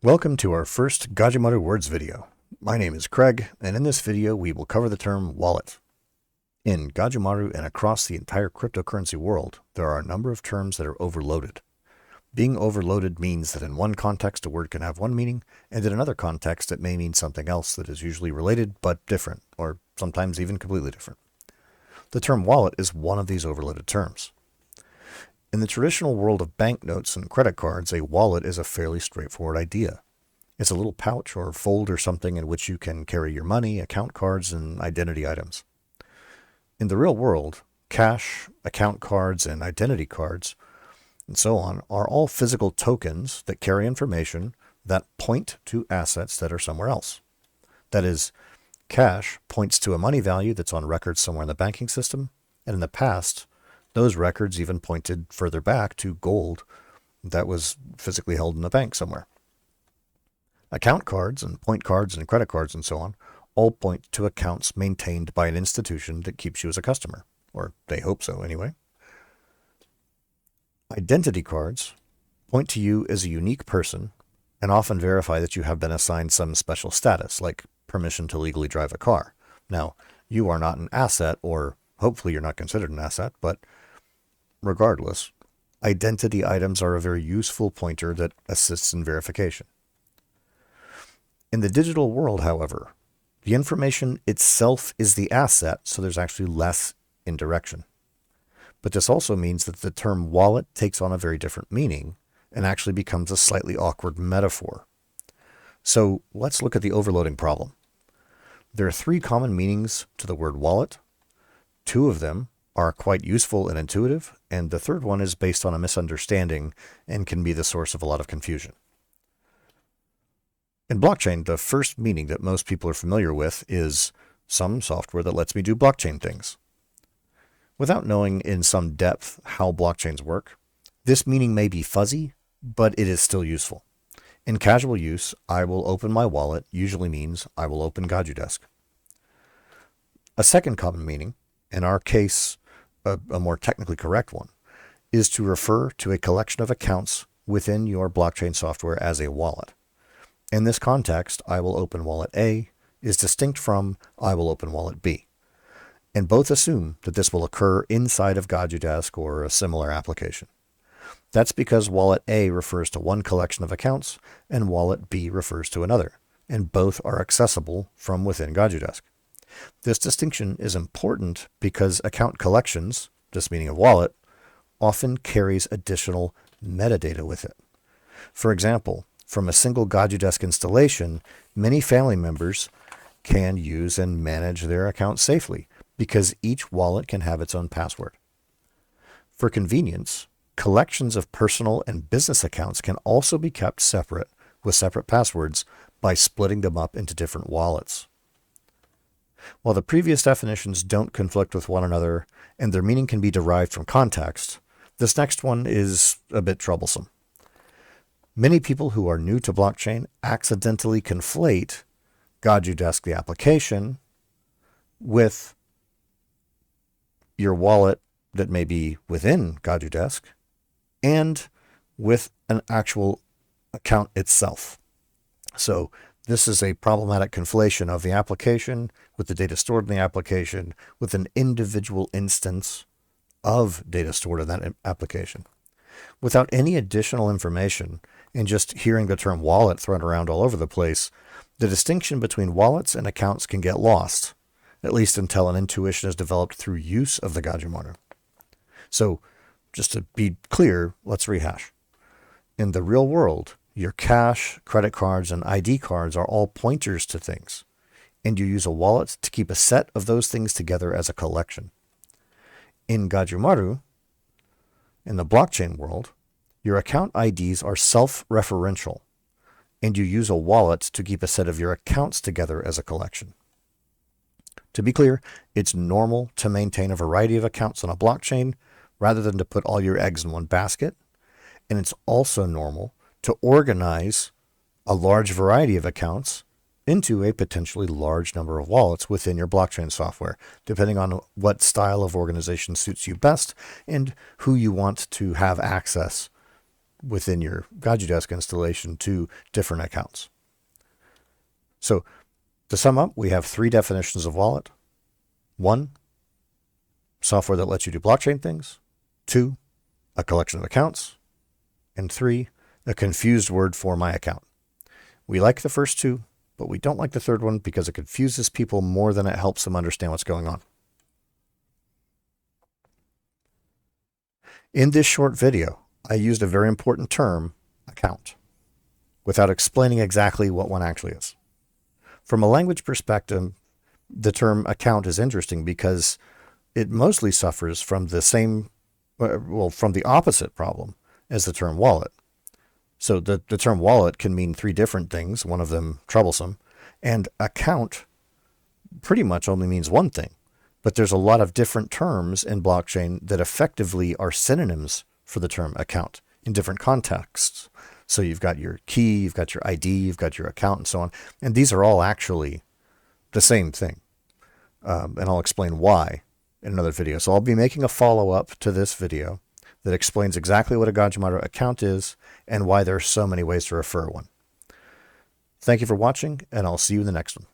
Welcome to our first Gajumaru Words video. My name is Craig, and in this video we will cover the term wallet. In Gajumaru and across the entire cryptocurrency world, there are a number of terms that are overloaded. Being overloaded means that in one context a word can have one meaning, and in another context it may mean something else that is usually related but different, or sometimes even completely different. The term wallet is one of these overloaded terms. In the traditional world of banknotes and credit cards, a wallet is a fairly straightforward idea. It's a little pouch or fold or something in which you can carry your money, account cards, and identity items. In the real world, cash, account cards, and identity cards, and so on, are all physical tokens that carry information that point to assets that are somewhere else. That is, cash points to a money value that's on record somewhere in the banking system, and in the past, those records even pointed further back to gold that was physically held in a bank somewhere. Account cards and point cards and credit cards and so on all point to accounts maintained by an institution that keeps you as a customer, or they hope so anyway. Identity cards point to you as a unique person and often verify that you have been assigned some special status, like permission to legally drive a car. Now, you are not an asset, or hopefully you're not considered an asset, but regardless, identity items are a very useful pointer that assists in verification. In the digital world, however, the information itself is the asset, so there's actually less indirection. But this also means that the term wallet takes on a very different meaning and actually becomes a slightly awkward metaphor. So let's look at the overloading problem. There are three common meanings to the word wallet. Two of them are quite useful and intuitive, and the third one is based on a misunderstanding and can be the source of a lot of confusion. In blockchain, the first meaning that most people are familiar with is some software that lets me do blockchain things. Without knowing in some depth how blockchains work, this meaning may be fuzzy, but it is still useful. In casual use, I will open my wallet usually means I will open Gajudesk. A second common meaning, in our case, a more technically correct one, is to refer to a collection of accounts within your blockchain software as a wallet. In this context, I will open wallet A is distinct from I will open wallet B, and both assume that this will occur inside of Gajudesk or a similar application. That's because wallet A refers to one collection of accounts and wallet B refers to another, and both are accessible from within Gajudesk. This distinction is important because account collections, this meaning of wallet, often carries additional metadata with it. For example, from a single Gajudesk installation, many family members can use and manage their account safely because each wallet can have its own password. For convenience, collections of personal and business accounts can also be kept separate with separate passwords by splitting them up into different wallets. While the previous definitions don't conflict with one another and their meaning can be derived from context, this next one is a bit troublesome. Many people who are new to blockchain accidentally conflate Gajudesk, the application, with your wallet that may be within Gajudesk and with an actual account itself. So this is a problematic conflation of the application with the data stored in the application with an individual instance of data stored in that application. Without any additional information and just hearing the term wallet thrown around all over the place, the distinction between wallets and accounts can get lost, at least until an intuition is developed through use of the Gajumaru. So just to be clear, let's rehash. In the real world, your cash, credit cards, and ID cards are all pointers to things, and you use a wallet to keep a set of those things together as a collection. In Gajumaru, in the blockchain world, your account IDs are self-referential, and you use a wallet to keep a set of your accounts together as a collection. To be clear, it's normal to maintain a variety of accounts on a blockchain rather than to put all your eggs in one basket, and it's also normal to organize a large variety of accounts into a potentially large number of wallets within your blockchain software, depending on what style of organization suits you best and who you want to have access within your Gajudesk installation to different accounts. So to sum up, we have 3 definitions of wallet. 1, software that lets you do blockchain things. 2, a collection of accounts. And 3, a confused word for my account. We like the first 2, but we don't like the third one because it confuses people more than it helps them understand what's going on. In this short video, I used a very important term, account, without explaining exactly what one actually is. From a language perspective, the term account is interesting because it mostly suffers from the same, from the opposite problem as the term wallet. So the term wallet can mean 3 different things, one of them troublesome, and account pretty much only means one thing. But there's a lot of different terms in blockchain that effectively are synonyms for the term account in different contexts. So you've got your key, you've got your ID, you've got your account, and so on. And these are all actually the same thing. And I'll explain why in another video. So I'll be making a follow-up to this video that explains exactly what a Gajumaru account is and why there are so many ways to refer one. Thank you for watching, and I'll see you in the next one.